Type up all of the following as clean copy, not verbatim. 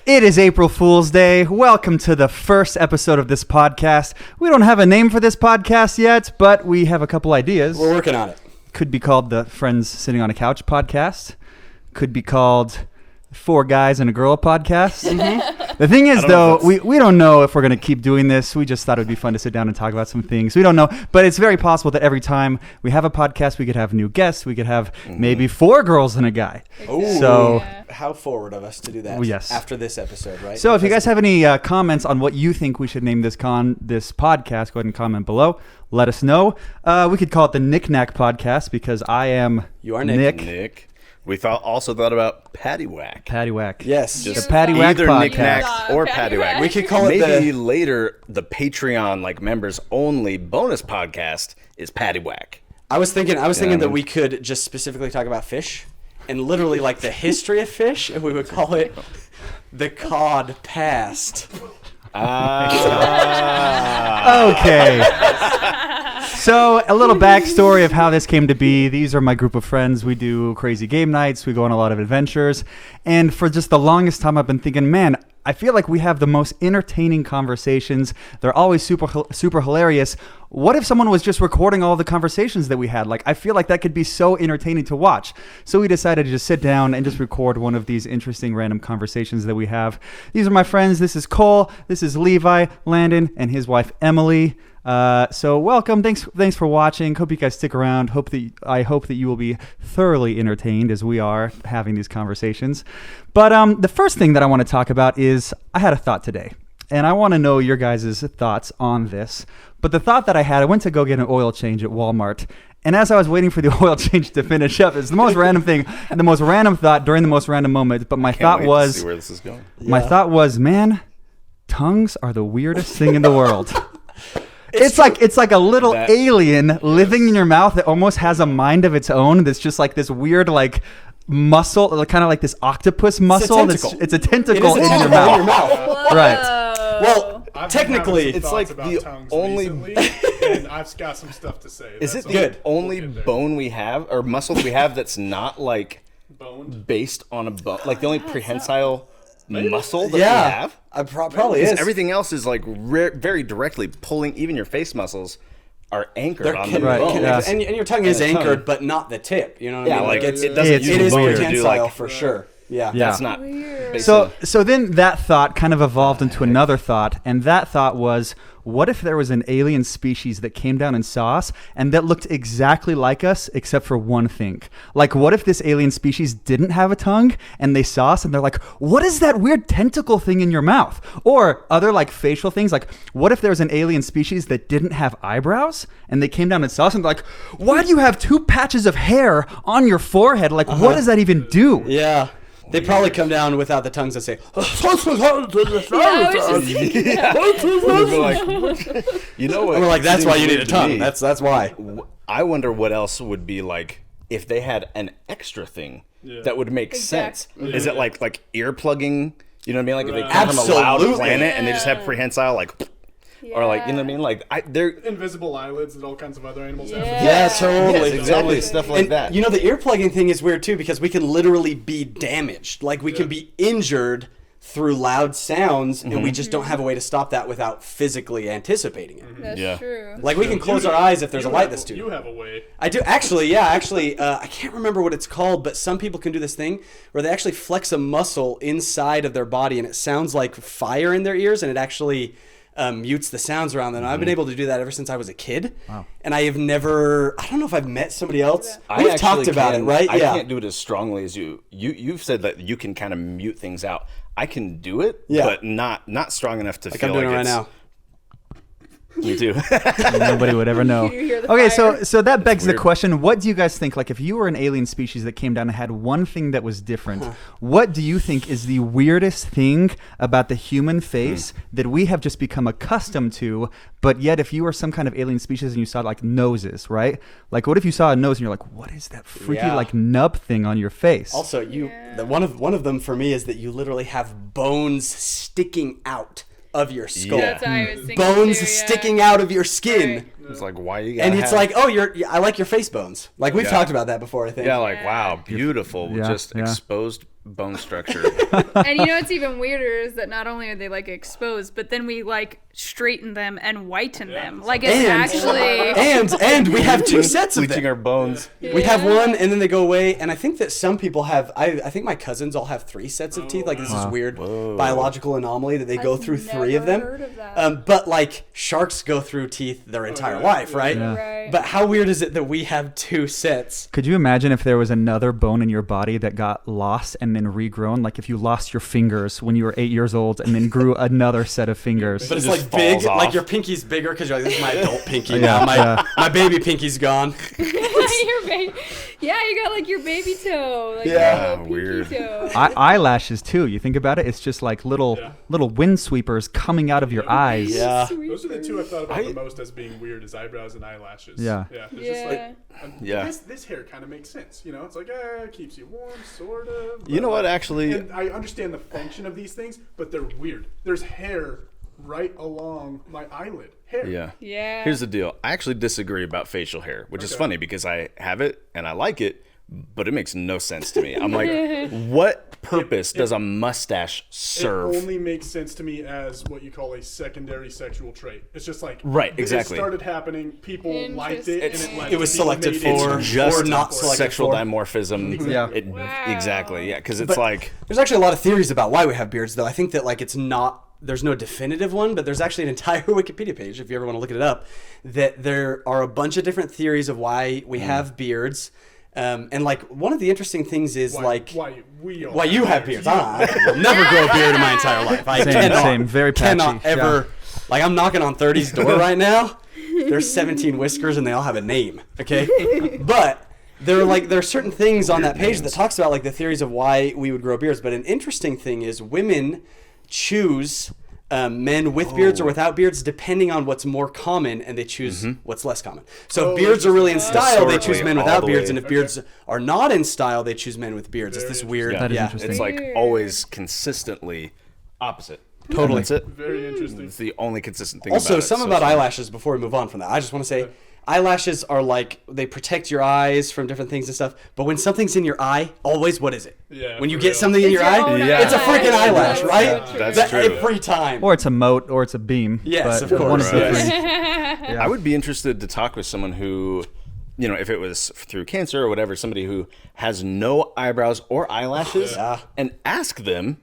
It is April Fool's Day. Welcome to the first episode of this podcast. We don't have a name for this podcast yet, but we have a couple ideas. We're working on it. Could be called the Friends Sitting on a Couch podcast. Could be called Four Guys and a Girl podcast. The thing is, though, we don't know if we're going to keep doing this. We just thought it would be fun to sit down and talk about some things. We don't know, but it's very possible that every time we have a podcast, we could have new guests. We could have maybe four girls and a guy. Oh, so how forward of us to do that yes. after this episode, right? So if you guys have any comments on what you think we should name this podcast, go ahead and comment below. Let us know. We could call it the Knick Knack Podcast because I am You are Nick. Nick. We also thought about Paddywhack. Paddywhack. Yes. Just the Paddywhack Either podcast. Knick Knack or Paddywhack. We could call it maybe later the Patreon members only bonus podcast is Paddywhack. I was thinking that we could just specifically talk about fish and literally like the history of fish, and we would call it the Cod Past. Okay. So a little backstory of how this came to be. These are my group of friends. We do crazy game nights. We go on a lot of adventures. And for just the longest time, I've been thinking, man, I feel like we have the most entertaining conversations. They're always super hilarious. What if someone was just recording all the conversations that we had? I feel like that could be so entertaining to watch. So we decided to just sit down and just record one of these interesting random conversations that we have. These are my friends. This is Cole. This is Levi, Landon, and his wife, Emily. So welcome. Thanks for watching. Hope you guys stick around. I hope that you will be thoroughly entertained as we are having these conversations. But the first thing that I want to talk about is I had a thought today, and I want to know your guys' thoughts on this. But the thought that I had, I went to go get an oil change at Walmart, and as I was waiting for the oil change to finish up, it's the most random thing and the most random thought during the most random moment. But my thought was, to see where this is going. My thought was, man, tongues are the weirdest thing in the world. It's like a little alien living in your mouth that almost has a mind of its own. That's just like this weird muscle, kind of like this octopus muscle. It's a tentacle in your mouth. Right. Well, technically, it's like the only. And I've got some stuff to say. Is it the only bone we have or muscle that we have that's not based on a bone? Like the only prehensile muscle that we have? Probably is. Everything else is very directly pulling. Even your face muscles are anchored on the bone. And your tongue is anchored, but not the tip. You know what I mean? It is prehensile for sure. Yeah. That's not. So then that thought kind of evolved into another thought, and that thought was, what if there was an alien species that came down and saw us and that looked exactly like us except for one thing? What if this alien species didn't have a tongue and they saw us and they're like, what is that weird tentacle thing in your mouth? Or other facial things, what if there was an alien species that didn't have eyebrows and they came down and saw us and they're like, why do you have two patches of hair on your forehead? What does that even do? Yeah. They probably come down without the tongues and say, you know what? And we're like, that's why you need a tongue. That's why. I wonder what else would be if they had an extra thing that would make sense. Is it like ear plugging? You know what I mean? If they come from a loud planet and they just have prehensile or you know what I mean? They're invisible eyelids that all kinds of other animals have. Yeah, totally. Yes, exactly. Stuff like that. You know, the ear plugging thing is weird too because we can literally be damaged. We can be injured through loud sounds, and we just don't have a way to stop that without physically anticipating it. That's true. We can close our eyes if there's a light that's too. You have a way. I do actually. I can't remember what it's called, but some people can do this thing where they actually flex a muscle inside of their body, and it sounds like fire in their ears, and it actually mutes the sounds around them. I've been able to do that ever since I was a kid. Wow. And I have never, I don't know if I've met somebody else. We've talked about it, right? I can't do it as strongly as you. You've said that you can kind of mute things out. I can do it, but not strong enough to feel I'm doing it right now. Me too. Nobody would ever know. Okay, so that begs the question, what do you guys think? If you were an alien species that came down and had one thing that was different, what do you think is the weirdest thing about the human face that we have just become accustomed to, but yet if you were some kind of alien species and you saw noses, right? What if you saw a nose and you're like, what is that freaky nub thing on your face? Also, one of them for me is that you literally have bones sticking out of your skull. That's what I was thinking bones too, sticking out of your skin. Right. It's why you and it's I like your face bones. We've talked about that before, I think. Yeah, wow, beautiful. Just exposed bone structure. And you know what's even weirder is that not only are they like exposed, but then we like straighten them and whiten them. Like it's actually and we have two sets of Bleaching them. our bones. We have one, and then they go away. And I think that some people have. I think my cousins all have 3 sets of teeth. Like this is weird biological anomaly that they go through 3 of them. Heard of that. But like sharks go through teeth their entire life, right? Yeah. Right. But how weird is it that we have 2 sets? Could you imagine if there was another bone in your body that got lost and then regrown? Like if you lost your fingers when you were 8 years old and then grew another set of fingers. But it's just like big, falls like off. your pinky's bigger because you're like, this is my adult pinky Yeah, now. My baby pinky's gone. Your baby, yeah, you got like your baby toe. Like Yeah. your little pinky Weird. toe. Eyelashes too. You think about it, it's just like little wind sweepers coming out of your eyes. Yeah. Those are the 2 I thought about the most as being weird, is eyebrows and eyelashes. Yeah. Yeah. It's Yeah. just like, Yeah. this hair kind of makes sense. You know, it's like, keeps you warm, sort of. You know what, actually? And I understand the function of these things, but they're weird. There's hair right along my eyelid. Hair. Yeah. Yeah. Here's the deal. I actually disagree about facial hair, which is funny because I have it and I like it, but it makes no sense to me. I'm like, what purpose does a mustache serve? It only makes sense to me as what you call a secondary sexual trait. It's just like Right, exactly. It started happening. People liked it, and It was selected made for, Just or not selected sexual for. dimorphism. Yeah. Exactly. Yeah, because it's But like there's actually a lot of theories about why we have beards, though. I think that like it's not. There's no definitive one, but there's actually an entire Wikipedia page, if you ever want to look it up, that there are a bunch of different theories of why we have beards. And like one of the interesting things is why you have beards. I will never grow a beard in my entire life. I Same, very patchy. cannot ever. Like I'm knocking on 30's door right now. There's 17 whiskers and they all have a name. Okay, but there are certain things on that page that talks about like the theories of why we would grow beards. But an interesting thing is women choose men with beards or without beards depending on what's more common, and they choose what's less common. So if beards are really in style, they choose men Historically, without all the beards, way. and if beards are not in style, they choose men with beards. It's this weird. Yeah. That is yeah. interesting. it's like Weird. always consistently opposite. Totally. That's it. Very interesting. It's the only consistent thing. Also, about it, some so about it's- eyelashes before we move on from that. I just want to say eyelashes are like, they protect your eyes from different things and stuff. But when something's in your eye, always, what is it? Yeah, When you for get real. something in It's your your eye, own Yeah. it's a freaking eye. eyelash, right? That's true. Every time. Or it's a mote or it's a beam. Yes, but of course. one of the Right. three. Yeah. I would be interested to talk with someone who, you know, if it was through cancer or whatever, somebody who has no eyebrows or eyelashes, Yeah. and ask them,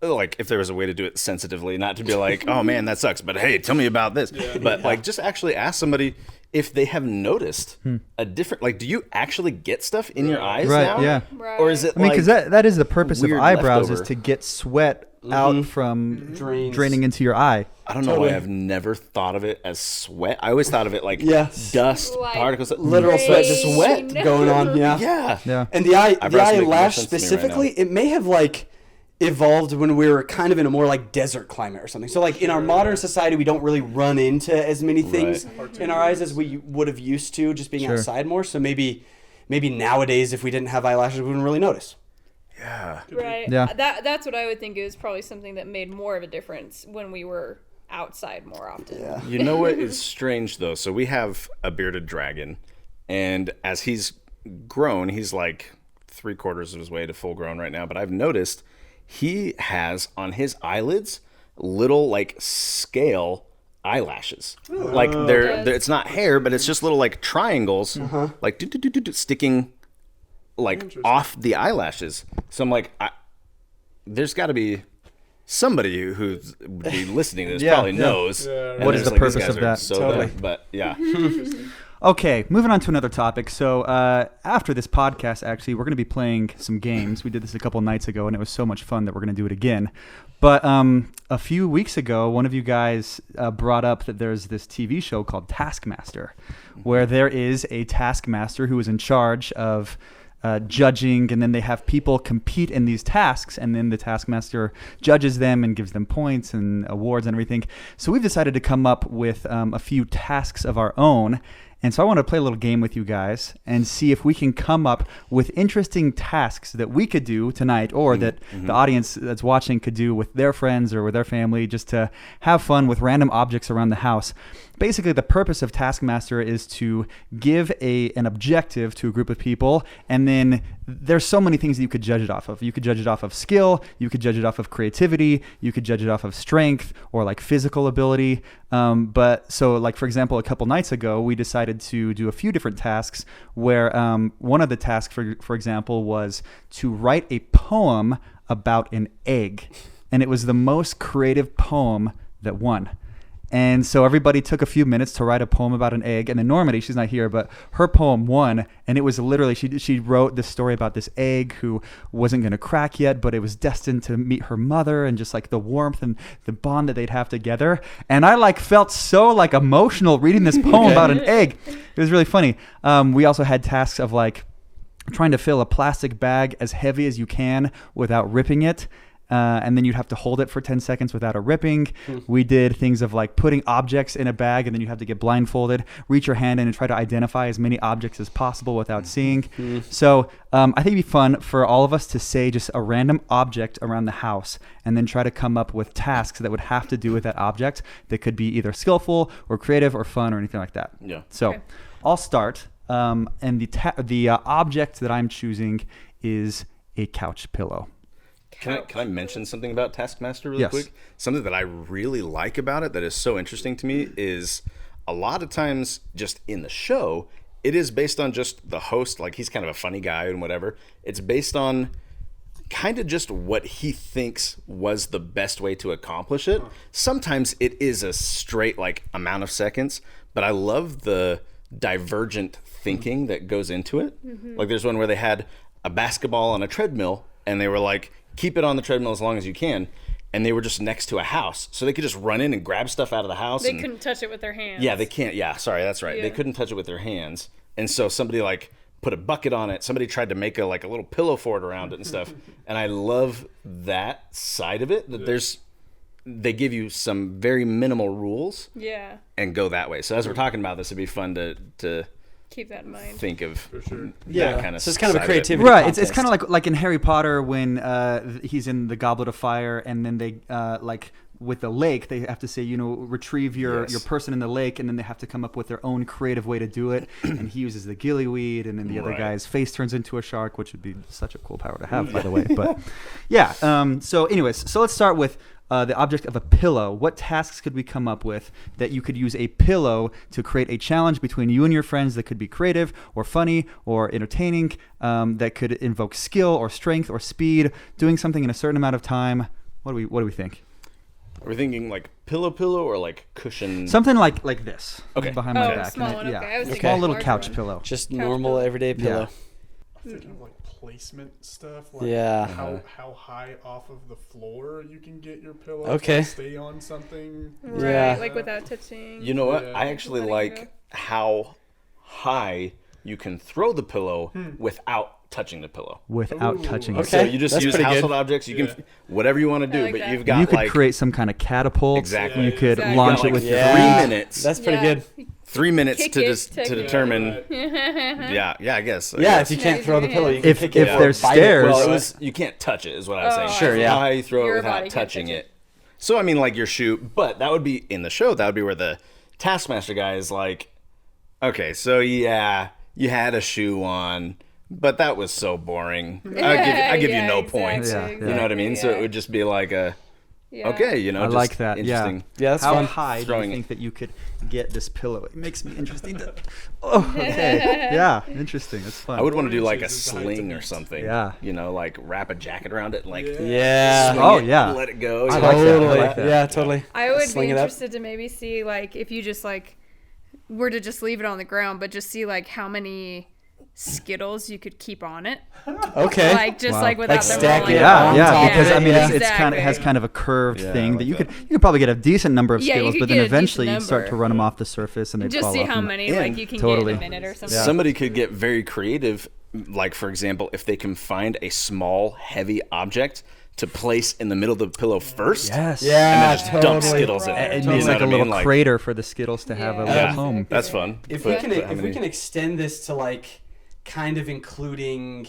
like, if there was a way to do it sensitively, not to be like, oh man, that sucks, but hey, tell me about this. But like, just actually ask somebody if they have noticed a different, like, do you actually get stuff in your eyes Right, now? yeah. Right. Or is it I mean, like, because that is the purpose of weird eyebrows leftover? is to get sweat out from Drains. draining into your eye. I don't know why I've never thought of it as sweat. I always thought of it like Yes. dust, Like particles, Literal sweat, just Rain. sweat going on. Yeah. Yeah. Yeah. And the Eyebrows make more eyelash sense to me right specifically, it may have like evolved when we were kind of in a more like desert climate or something. So like in our modern society, we don't really run into as many things in our eyes as we would have used to, just being Sure. outside more. So maybe nowadays, if we didn't have eyelashes, we wouldn't really notice. Yeah. Right. Yeah. That's what I would think. It was probably something that made more of a difference when we were outside more often. Yeah. You know what is strange though? So we have a bearded dragon, and as he's grown, he's like 3/4 of his way to full grown right now. But I've noticed he has on his eyelids little like scale eyelashes. Like they're it's not hair, but it's just little like triangles, like sticking like off the eyelashes. So I'm like, there's got to be somebody who would be listening to this Yeah, probably yeah. knows. Yeah, And What is there's the like, these purpose guys of are that? So Totally. dumb, but yeah. Okay, moving on to another topic. So after this podcast, actually, we're going to be playing some games. We did this a couple nights ago, and it was so much fun that we're going to do it again. But a few weeks ago, one of you guys brought up that there's this TV show called Taskmaster, where there is a taskmaster who is in charge of judging, and then they have people compete in these tasks, and then the taskmaster judges them and gives them points and awards and everything. So we've decided to come up with a few tasks of our own, And so I want to play a little game with you guys and see if we can come up with interesting tasks that we could do tonight, or that the audience that's watching could do with their friends or with their family, just to have fun with random objects around the house. Basically, the purpose of Taskmaster is to give an objective to a group of people, and then there's so many things that you could judge it off of. You could judge it off of skill, you could judge it off of creativity, you could judge it off of strength or like physical ability. But so like, for example, a couple nights ago, we decided to do a few different tasks where one of the tasks, for example, was to write a poem about an egg. And it was the most creative poem that won. And so everybody took a few minutes to write a poem about an egg. And then Normandy, she's not here, but her poem won. And it was literally, she wrote this story about this egg who wasn't going to crack yet, but it was destined to meet her mother, and just like the warmth and the bond that they'd have together. And I like felt so like emotional reading this poem about an egg. It was really funny. We also had tasks of like trying to fill a plastic bag as heavy as you can without ripping it. And then you'd have to hold it for 10 seconds without a ripping. We did things of like putting objects in a bag, and then you have to get blindfolded, reach your hand in and try to identify as many objects as possible without seeing. So I think it'd be fun for all of us to say just a random object around the house, and then try to come up with tasks that would have to do with that object that could be either skillful or creative or fun or anything like that. Yeah. So I'll start. And the object that I'm choosing is a couch pillow. Can I mention something about Taskmaster really quick? Something that I really like about it that is so interesting to me is a lot of times just in the show, it is based on just the host. Like, he's kind of a funny guy and whatever. It's based on kind of just what he thinks was the best way to accomplish it. Sometimes it is a straight like amount of seconds, but I love the divergent thinking that goes into it. Like, there's one where they had a basketball on a treadmill, and they were like, keep it on the treadmill as long as you can. And they were just next to a house, so they could just run in and grab stuff out of the house. They couldn't touch it with their hands. Yeah, they can't. Yeah, sorry, that's right. They couldn't touch it with their hands. And so somebody like put a bucket on it. Somebody tried to make a little pillow fort around it and stuff. And I love that side of it, that they give you some very minimal rules. Yeah. And go that way. So as we're talking about this, it'd be fun to keep that in mind. think of that kind of so it's kind of a side creativity Right. contest. It's kind of like in Harry Potter when he's in the Goblet of Fire, and then they like with the lake, they have to say, retrieve your person in the lake, and then they have to come up with their own creative way to do it. And he uses the gillyweed, and then the other guy's face turns into a shark, which would be such a cool power to have, by the way. But yeah. So anyways, so let's start with the object of a pillow. What tasks could we come up with that you could use a pillow to create a challenge between you and your friends that could be creative or funny or entertaining, that could invoke skill or strength or speed, doing something in a certain amount of time? What do we think? Are we thinking like pillow or like cushion? Something like this. Okay. Behind my back. Small And one, yeah. okay. I was thinking Small little larger couch one. pillow. Just normal everyday pillow. I'm thinking of like placement stuff. Like how high off of the floor you can get your pillow. Okay. To stay on something. Right, Yeah. like without touching. You know what? Yeah. I actually Letting like how high you can throw the pillow without touching the pillow. Without touching it. Okay. So you just That's use pretty household good. objects. You can whatever you want to do, like but that. you've got You could like create some kind of catapult. Exactly. You could Exactly. launch You've it got, with like, your 3 feet. minutes. That's pretty good. 3 minutes Kick to it, just to technically. determine. Yeah. Yeah, I guess. Yeah, if you can't throw the pillow, you can If pick it up. there's bite it. stairs- Well, you can't touch it, is what I was saying. Sure, yeah. How high you throw Your it body without can't touching touch it. So I mean, like your shoe, but that would be in the show. That would be where the Taskmaster guy is like, okay, so yeah, you had a shoe on, but that was so boring. I give you no points. Yeah, You know what I mean? So it would just be like okay, I just like that. Interesting. Yeah, that's How fun. high do Throwing you it. think that you could get this pillow? It makes me interesting to. Oh, okay. Yeah, interesting. It's fun. I would want to do like a Inches is the height sling to or beat. something. Yeah. Like wrap a jacket around it and like Yeah. swing Oh, it yeah. and let it go. I you like know? that. I Totally. like that. Yeah, totally. I would Sling be it up. interested to maybe see like if you just like were to just leave it on the ground, but just see like how many Skittles you could keep on it, Okay. like just Wow. like without Like them stack rolling it up. on Yeah, top because of I it, mean, yeah. it's kind of has Exactly. kind of a curved Yeah, I thing like that you that. could probably get a decent number of Yeah, you Skittles, could but then get a eventually you decent start to number. run them off the surface and they Just fall see off. how and- many Yeah, like you can totally. get in a minute or something. Yeah. Somebody could get very creative, like for example, if they can find a small, heavy object to place in the middle of the pillow first. Yes. And Yeah, then just dump Skittles in it. It You makes know like a what I little mean? crater for the Skittles to have a little Yeah, home. that's fun. If But we can extend this to like kind of including,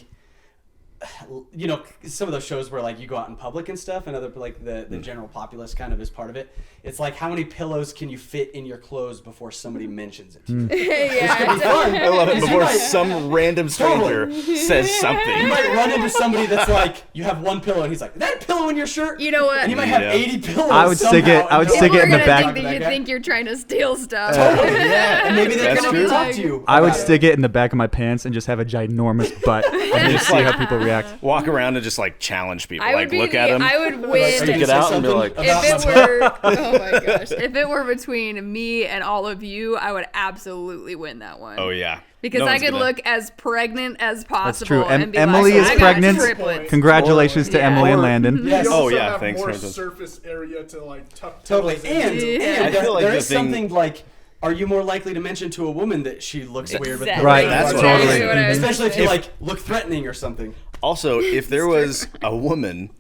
you know, some of those shows where like you go out in public and stuff, and other like the general populace kind of is part of it. It's like how many pillows can you fit in your clothes before somebody mentions it? I love it before some random stranger says something. You might run into somebody that's like, you have one pillow, and he's like, "Is that a pillow in your shirt?" You know what? And you might have Yeah. 80 pillows. I would stick it- I would somehow. stick it in the People are back- gonna think that you think you're trying to steal stuff. Yeah, and maybe they're That's gonna true. talk to you. I would about it. stick it in the back of my pants and just have a ginormous butt and just see how people react. Walk around and just like challenge people. I would Like be look at them. I would win. Stick it Say out and be something like, about If my- it were, oh my gosh, if it were between me and all of you, I would absolutely win that one. oh yeah. Because No I one's could gonna- look as pregnant as possible. That's true. And be Emily like, is I got pregnant. triplets. Congratulations to Yeah. Emily and Or- Landon. Yes. You Oh, also yeah, have thanks, more Landon. surface area to like tuck Totally. toes into. And I feel like there the is thing- something like, are you more likely to mention to a woman that she looks weird with the Exactly. Right, that's what totally. I was what I was Especially if you saying. like look threatening or something. Also, if there was a woman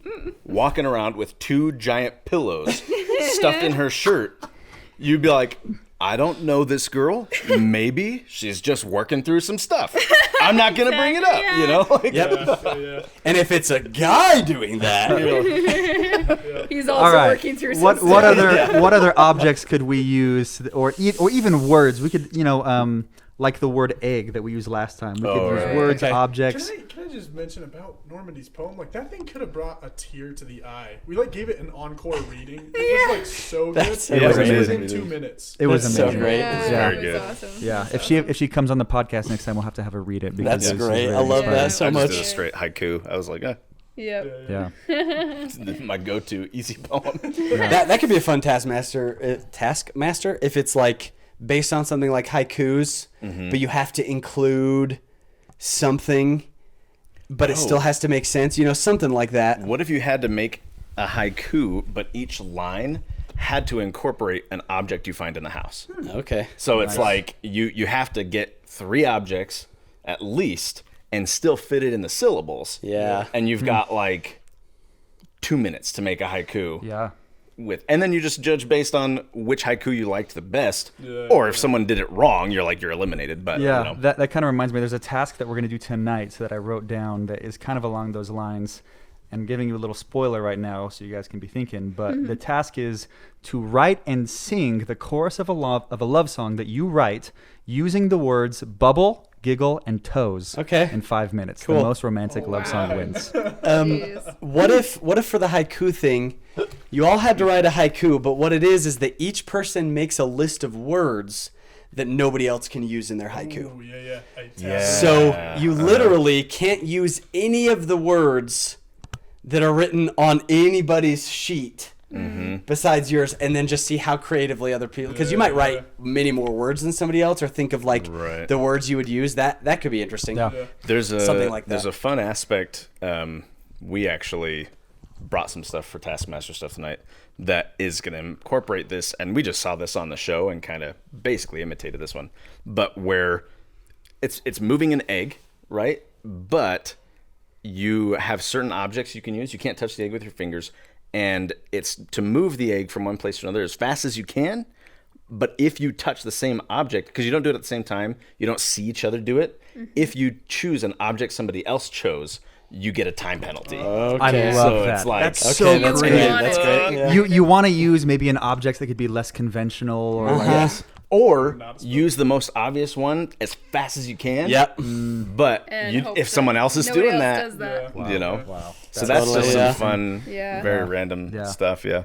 walking around with 2 giant pillows stuffed in her shirt, you'd be like, I don't know this girl. Maybe she's just working through some stuff. I'm not going to bring it up, you know? Like, Yeah. And if it's a guy doing that, He's also All right. working through some What stuff. other objects could we use, or even words? We could, like the word egg that we used last time. We could Oh, use right. words, Okay. objects. Can I just mention about Normandy's poem? Like that thing could have brought a tear to the eye. We like gave it an encore reading. It was like so good. That's It was Like, amazing. within 2 minutes. It was That's so amazing. great. Yeah, Yeah. it was Very good. awesome. Yeah, It was if she comes on the podcast next time, we'll have to have her read it. Because That's it's great. very I love inspiring. that I so just much. did a straight haiku. I was like, Yep. Yeah. it's my go-to easy poem. That could be a fun taskmaster if it's like based on something like haikus, but you have to include something, but it still has to make sense. You know, something like that. What if you had to make a haiku, but each line had to incorporate an object you find in the house? Okay. So it's like you have to get 3 objects at least and still fit it in the syllables. Yeah. And you've got like 2 minutes to make a haiku. Yeah. And then you just judge based on which haiku you liked the best. Or if someone did it wrong, you're eliminated. But Yeah, you know. that kind of reminds me. There's a task that we're going to do tonight, so that I wrote down that is kind of along those lines. And giving you a little spoiler right now, so you guys can be thinking. But the task is to write and sing the chorus of a love song that you write using the words bubble, giggle, and toes. Okay. In 5 minutes, Cool. the most romantic love song wins. Jeez. What if for the haiku thing, you all had to write a haiku, but what it is that each person makes a list of words that nobody else can use in their haiku. Ooh, yeah. Yeah. So you literally can't use any of the words that are written on anybody's sheet besides yours, and then just see how creatively other people, because you might write many more words than somebody else, or think of like Right. the words you would use. That could be interesting. Yeah. There's Something like There's that. a fun aspect. We actually brought some stuff for Taskmaster stuff tonight that is going to incorporate this, and we just saw this on the show and kind of basically imitated this one, but where it's moving an egg, right? But you have certain objects you can use. You can't touch the egg with your fingers, and it's to move the egg from one place to another as fast as you can. But if you touch the same object, because you don't do it at the same time, you don't see each other do it. If you choose an object somebody else chose, you get a time penalty. Okay. I love So that. it's like- That's Okay, so that's great. great. That's great. Yeah. You want to use maybe an object that could be less conventional, or like, Or use the most obvious one as fast as you can. Yep. But And hope if someone that else is nobody doing else that, does that. you know. Wow. So that's Totally, just yeah. some fun, Yeah. very random Yeah. stuff. Yeah.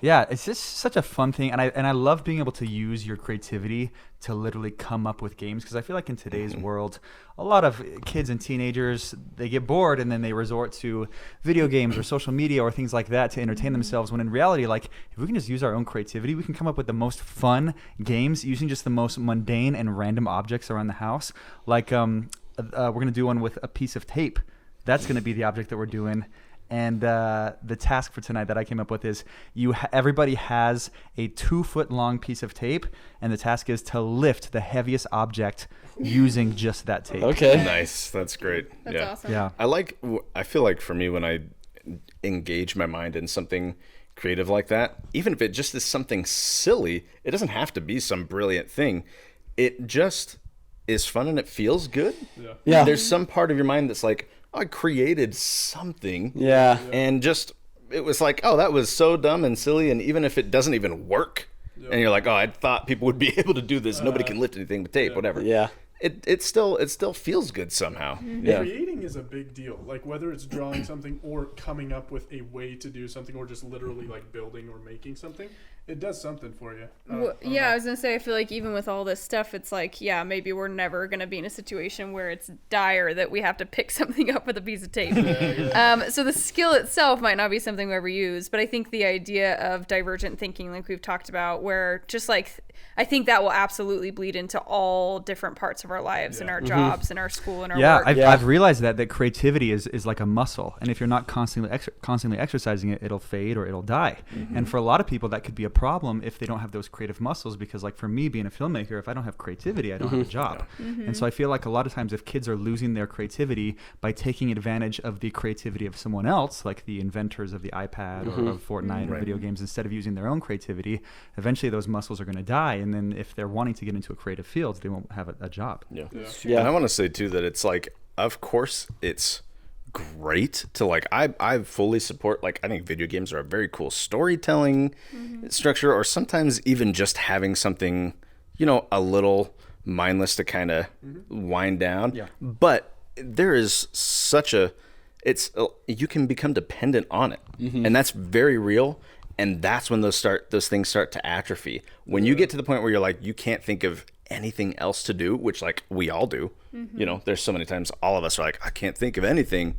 Yeah, it's just such a fun thing, and I love being able to use your creativity to literally come up with games, because I feel like in today's world, a lot of kids and teenagers, they get bored and then they resort to video games or social media or things like that to entertain themselves, when in reality, like, if we can just use our own creativity, we can come up with the most fun games using just the most mundane and random objects around the house. Like we're going to do one with a piece of tape. That's going to be the object that we're doing. And the task for tonight that I came up with is everybody has a 2-foot long piece of tape, and the task is to lift the heaviest object using just that tape. Okay. Nice. That's great. That's yeah. awesome. Yeah. I feel like for me, when I engage my mind in something creative like that, even if it just is something silly, it doesn't have to be some brilliant thing. It just is fun and it feels good. Yeah. There's some part of your mind that's like, oh, I created something. Yeah. And just, it was like, oh, that was so dumb and silly. And even if it doesn't even work, and you're like, oh, I thought people would be able to do this. Nobody can lift anything but tape, whatever. Yeah. It still feels good somehow. Yeah. Creating is a big deal. Like whether it's drawing something or coming up with a way to do something or just literally like building or making something, it does something for you. I was gonna say, I feel like even with all this stuff, it's like, yeah, maybe we're never gonna be in a situation where it's dire that we have to pick something up with a piece of tape. So the skill itself might not be something we ever use, but I think the idea of divergent thinking, like we've talked about, where just like, I think that will absolutely bleed into all different parts of our lives and our jobs and our school and our work. I've realized that creativity is like a muscle, and if you're not constantly exercising it, it'll fade or it'll die. And for a lot of people, that could be a problem if they don't have those creative muscles, because like for me being a filmmaker, if I don't have creativity, I don't have a job. And so I feel like a lot of times if kids are losing their creativity by taking advantage of the creativity of someone else, like the inventors of the iPad or of Fortnite or video games, instead of using their own creativity, eventually those muscles are going to die. And then if they're wanting to get into a creative field, they won't have a job. And I want to say too that it's like, of course it's great to like, I fully support, like, I think video games are a very cool storytelling structure, or sometimes even just having something, you know, a little mindless to kind of wind down. But there is such you can become dependent on it, and that's very real. And that's when those things start to atrophy. When you get to the point where you're like, you can't think of anything else to do, which like we all do. You know, there's so many times all of us are like, I can't think of anything.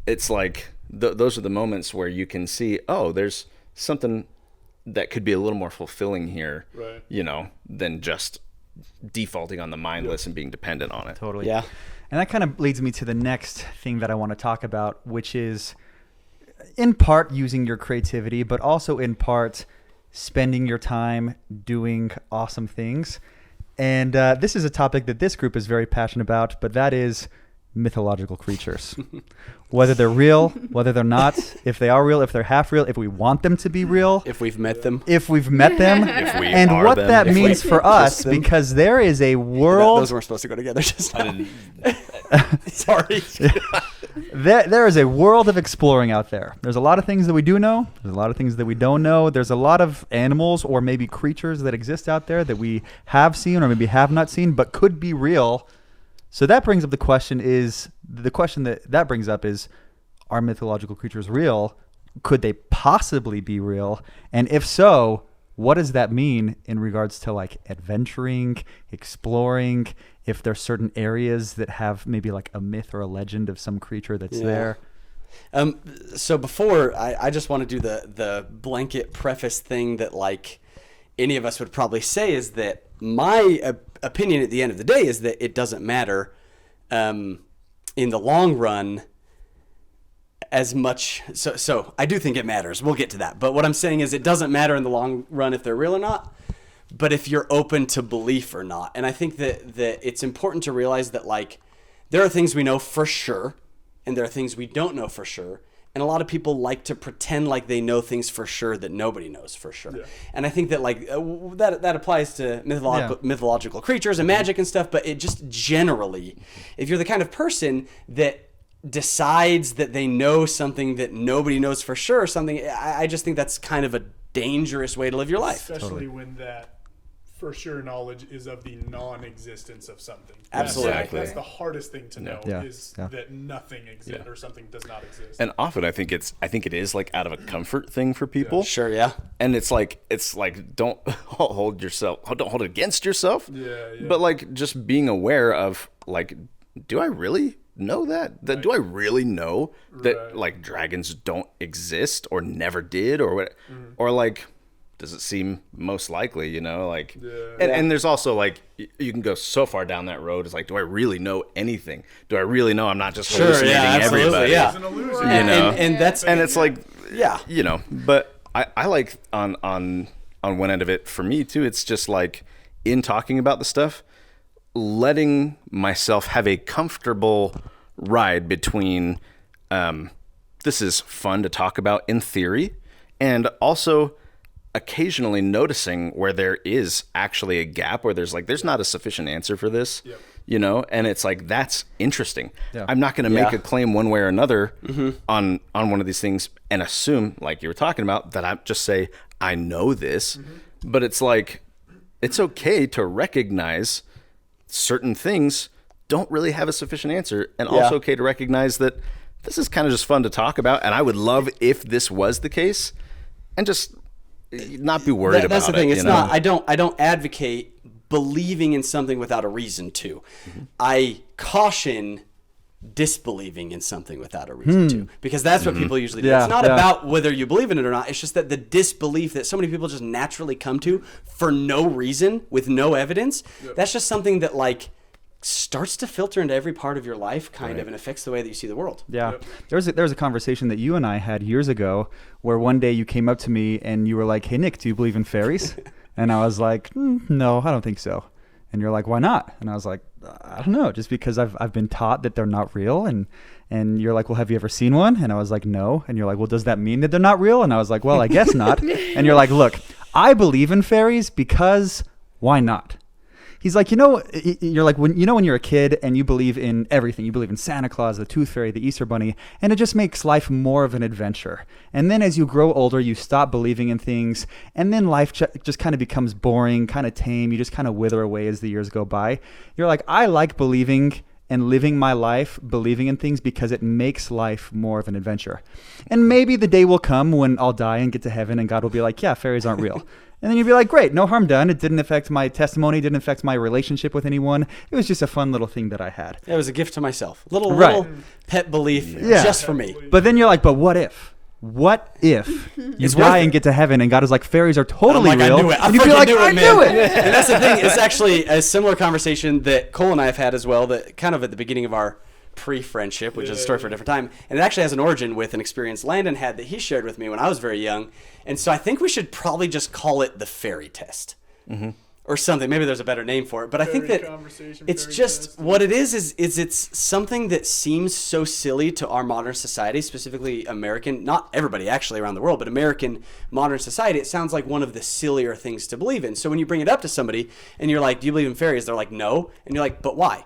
It's like those are the moments where you can see, oh, there's something that could be a little more fulfilling here, you know, than just defaulting on the mindless and being dependent on it. Totally. Yeah. And that kind of leads me to the next thing that I want to talk about, which is in part using your creativity, but also in part spending your time doing awesome things. And this is a topic that this group is very passionate about, but that is mythological creatures. Whether they're real, whether they're not, if they are real, if they're half real, if we want them to be real. If we've met them. If we've met them. If we and are what them. that If means we for us, because there is a world... Those weren't supposed to go together just now. Sorry. There is a world of exploring out there. There's a lot of things that we do know. There's a lot of things that we don't know. There's a lot of animals or maybe creatures that exist out there that we have seen or maybe have not seen, but could be real. So that brings up the question that brings up is, are mythological creatures real? Could they possibly be real? And if so, what does that mean in regards to like adventuring, exploring, if there's certain areas that have maybe like a myth or a legend of some creature that's there? So before, I just want to do the blanket preface thing that like any of us would probably say, is that my opinion at the end of the day is that it doesn't matter in the long run as much. So I do think it matters. We'll get to that. But what I'm saying is it doesn't matter in the long run if they're real or not, but if you're open to belief or not. And I think that it's important to realize that like there are things we know for sure and there are things we don't know for sure. And a lot of people like to pretend like they know things for sure that nobody knows for sure. Yeah. And I think that like that applies to mythological creatures and magic and stuff, but it just generally, if you're the kind of person that decides that they know something that nobody knows for sure, I just think that's kind of a dangerous way to live your life. Especially when that for sure knowledge is of the non-existence of something. Absolutely. That's the hardest thing to know is that nothing exists or something does not exist. And often I think it is like out of a comfort thing for people. Yeah. Sure, yeah. And it's like don't hold it against yourself. But like just being aware of like, do I really know that? Do I really know that like dragons don't exist or never did or what? Or like, does it seem most likely, you know, like, and there's also like, you can go so far down that road. It's like, do I really know anything? Do I really know I'm not just hallucinating everybody? Yeah. It's an illusion. You know, and it's like, you know, but I like on one end of it for me too, it's just like in talking about the stuff, letting myself have a comfortable ride between, this is fun to talk about in theory, and also occasionally noticing where there is actually a gap, where there's not a sufficient answer for this, and it's like, that's interesting. I'm not going to make a claim one way or another on one of these things and assume, like you were talking about, that I just say I know this, but it's like, it's okay to recognize certain things don't really have a sufficient answer, and also okay to recognize that this is kind of just fun to talk about, and I would love if this was the case, and just not be worried about it. That's the thing. It's not. I don't advocate believing in something without a reason to. I caution disbelieving in something without a reason to, because that's what people usually do. It's not about whether you believe in it or not. It's just that the disbelief that so many people just naturally come to for no reason, with no evidence. That's just something that like starts to filter into every part of your life, kind of, and affects the way that you see the world. There was a conversation that you and I had years ago, where one day you came up to me and you were like, "Hey Nick, do you believe in fairies?" And I was like, "No, I don't think so." And you're like, "Why not?" And I was like, "I don't know, just because I've been taught that they're not real." And you're like, "Well, have you ever seen one?" And I was like, "No." And you're like, "Well, does that mean that they're not real?" And I was like, "Well, I guess not." And you're like, "Look, I believe in fairies because why not?" He's like, you're like, when you're a kid and you believe in everything, you believe in Santa Claus, the Tooth Fairy, the Easter Bunny, and it just makes life more of an adventure. And then as you grow older, you stop believing in things, and then life just kind of becomes boring, kind of tame. You just kind of wither away as the years go by. You're like, I like believing and living my life believing in things because it makes life more of an adventure. And maybe the day will come when I'll die and get to heaven and God will be like, yeah, fairies aren't real. And then you'd be like, great, no harm done. It didn't affect my testimony, didn't affect my relationship with anyone. It was just a fun little thing that I had. It was a gift to myself. Little pet belief just for me. But then you're like, but what if? What if you die and get to heaven and God is like, fairies are totally real? I knew it. And you'd be like, I knew it. And that's the thing. It's actually a similar conversation that Cole and I have had as well, that kind of at the beginning of our pre-friendship, which is a story for a different time. And it actually has an origin with an experience Landon had that he shared with me when I was very young. And so I think we should probably just call it the fairy test. Or something. Maybe there's a better name for it. But I think that it's just what it is it's something that seems so silly to our modern society, specifically American, not everybody actually around the world, but American modern society. It sounds like one of the sillier things to believe in. So when you bring it up to somebody and you're like, do you believe in fairies? They're like, no. And you're like, but why?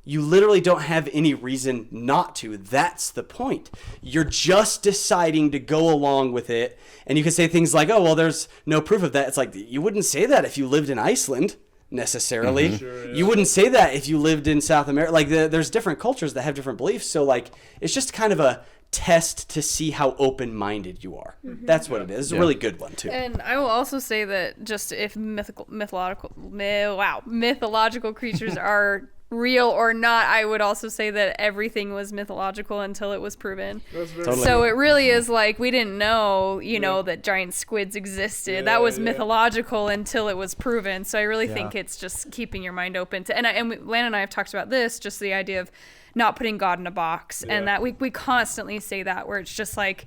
You literally don't have any reason not to. That's the point. You're just deciding to go along with it. And you can say things like, oh, well, there's no proof of that. It's like, you wouldn't say that if you lived in Iceland, necessarily. You wouldn't say that if you lived in South America. Like, there's different cultures that have different beliefs. So, like, it's just kind of a test to see how open-minded you are. That's what it is. It's a really good one, too. And I will also say that just if mythological creatures are real or not, I would also say that everything was mythological until it was proven. So it really is like, we didn't know, that giant squids existed. That was mythological until it was proven. So I really think it's just keeping your mind open to, Lan and I have talked about this, just the idea of not putting God in a box, and that we constantly say that, where it's just like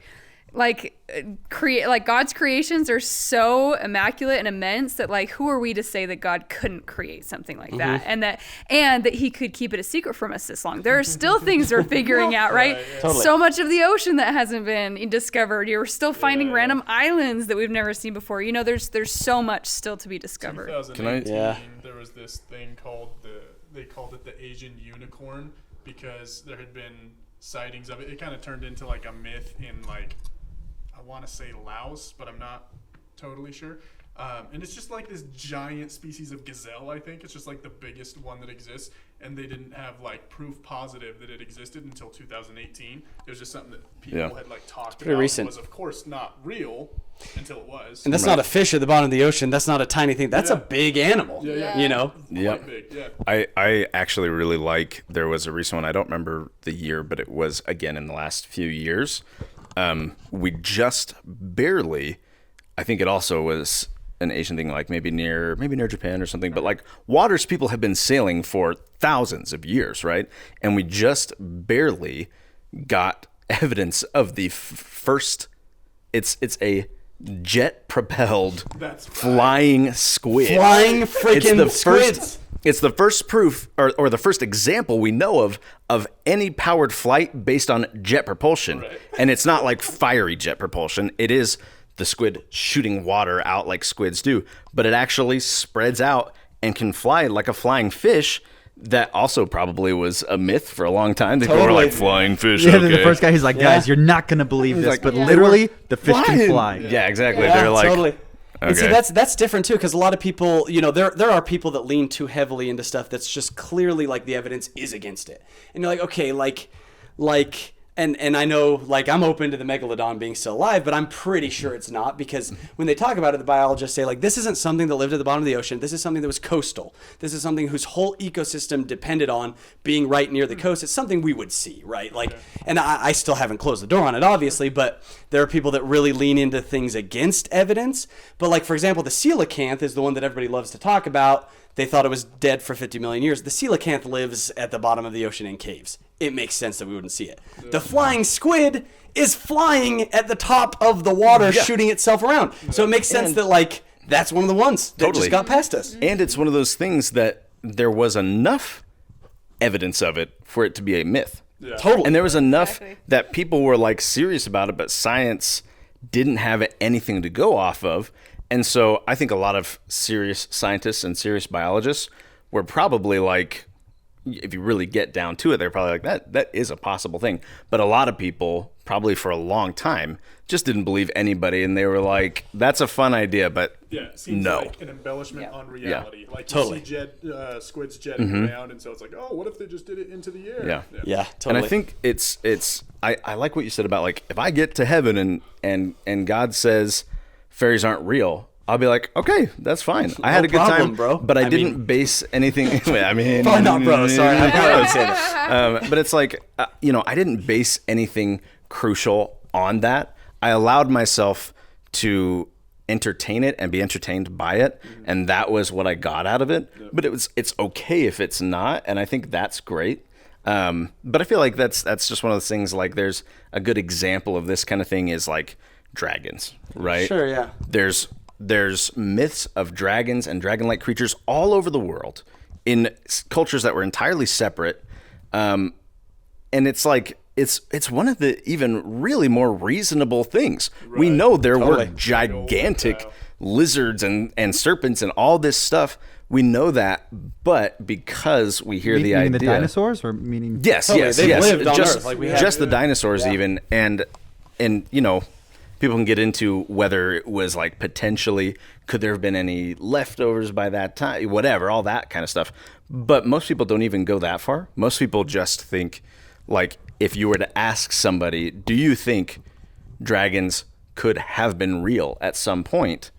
God's creations are so immaculate and immense that, like, who are we to say that God couldn't create something like that, and that he could keep it a secret from us this long? There are still things we're figuring out, right? Totally. So much of the ocean that hasn't been discovered. You're still finding random islands that we've never seen before. There's so much still to be discovered. 2018, there was this thing they called it the Asian unicorn, because there had been sightings of it. It kind of turned into like a myth in, like, I want to say Laos, but I'm not totally sure. And it's just like this giant species of gazelle, I think. It's just like the biggest one that exists. And they didn't have like proof positive that it existed until 2018. It was just something that people had like talked about. Recent. It was, of course, not real until it was. And that's not a fish at the bottom of the ocean. That's not a tiny thing. That's a big animal. Quite big, I actually really like, there was a recent one, I don't remember the year, but it was, again, in the last few years. We just barely, I think it also was an Asian thing, like maybe near Japan or something, but like waters people have been sailing for thousands of years, right? And we just barely got evidence of the first, it's a jet propelled flying squid. Flying freaking It's the squids. first It's the first proof or the first example we know of any powered flight based on jet propulsion. Right. And it's not like fiery jet propulsion. It is the squid shooting water out like squids do, but it actually spreads out and can fly like a flying fish. That also probably was a myth for a long time. They were like, flying fish. Yeah, okay. the first guy, he's like, guys, you're not going to believe this, but literally, the fish can fly. Yeah, exactly. They're like, totally. Okay. And see, that's different too, because a lot of people, there are people that lean too heavily into stuff that's just clearly like the evidence is against it, and you're like, okay, like. And I know, like, I'm open to the megalodon being still alive, but I'm pretty sure it's not, because when they talk about it, the biologists say, like, this isn't something that lived at the bottom of the ocean. This is something that was coastal. This is something whose whole ecosystem depended on being right near the coast. It's something we would see, right? Like, and I still haven't closed the door on it, obviously, but there are people that really lean into things against evidence. But, like, for example, the coelacanth is the one that everybody loves to talk about. They thought it was dead for 50 million years. The coelacanth lives at the bottom of the ocean in caves. It makes sense that we wouldn't see it. The flying squid is flying at the top of the water, shooting itself around. So it makes sense that, like, that's one of the ones that just got past us. And it's one of those things that there was enough evidence of it for it to be a myth. Yeah. Totally. And there was enough that people were, like, serious about it, but science didn't have anything to go off of. And so I think a lot of serious scientists and serious biologists were probably like, if you really get down to it, they're probably like, that is a possible thing. But a lot of people, probably for a long time, just didn't believe anybody. And they were like, that's a fun idea, but it seems no. like an embellishment on reality. Like, totally. You see squids jetting around, and so it's like, oh, what if they just did it into the air? Yeah, totally. And I think I like what you said about, like, if I get to heaven and God says fairies aren't real, I'll be like, okay, that's fine. I had a good time, bro. But I didn't base anything. I mean, probably not, bro. Sorry, I probably would say that. But it's like, I didn't base anything crucial on that. I allowed myself to entertain it and be entertained by it, and that was what I got out of it. But it's okay if it's not, and I think that's great. But I feel like that's just one of those things. Like, there's a good example of this kind of thing is like dragons, right? Sure, yeah. There's myths of dragons and dragon-like creatures all over the world in cultures that were entirely separate. And it's like, it's one of the even really more reasonable things. Right. We know there were gigantic lizards and serpents and all this stuff. We know that, but because we hear the idea... Meaning the dinosaurs, or meaning... Yes. They lived on Earth. Like the dinosaurs even, and people can get into whether it was like potentially, could there have been any leftovers by that time, whatever, all that kind of stuff. But most people don't even go that far. Most people just think, like, if you were to ask somebody, do you think dragons could have been real at some point?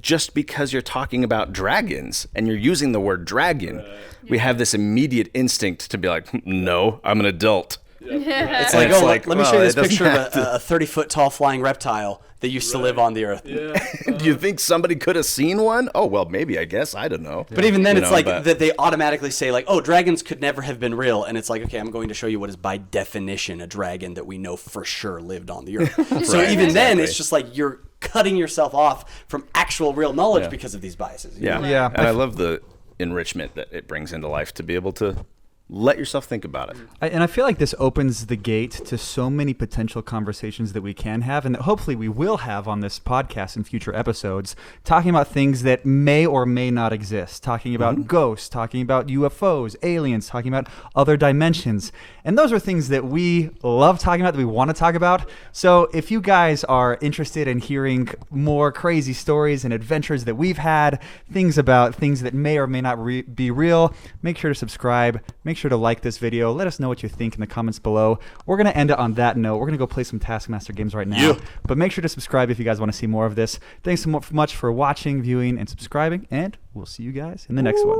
Just because you're talking about dragons and you're using the word dragon, we have this immediate instinct to be like, no, I'm an adult. It's like, let me show you this picture of a 30-foot tall flying reptile that used to live on the Earth. Do you think somebody could have seen one? Oh, well, maybe, I guess. I don't know. But even then, it's like that they automatically say, like, oh, dragons could never have been real. And it's like, okay, I'm going to show you what is by definition a dragon that we know for sure lived on the Earth. So even then, it's just like you're cutting yourself off from actual real knowledge because of these biases. Yeah. And I love the enrichment that it brings into life to be able to let yourself think about it. And I feel like this opens the gate to so many potential conversations that we can have, and that hopefully we will have on this podcast in future episodes, talking about things that may or may not exist, talking about ghosts, talking about UFOs, aliens, talking about other dimensions. And those are things that we love talking about, that we want to talk about. So if you guys are interested in hearing more crazy stories and adventures that we've had, things about things that may or may not be real, make sure to subscribe. Make sure to like this video. Let us know what you think in the comments below. We're going to end it on that note. We're going to go play some Taskmaster games right now. But make sure to subscribe if you guys want to see more of this. Thanks so much for watching, viewing, and subscribing. And we'll see you guys in the next one.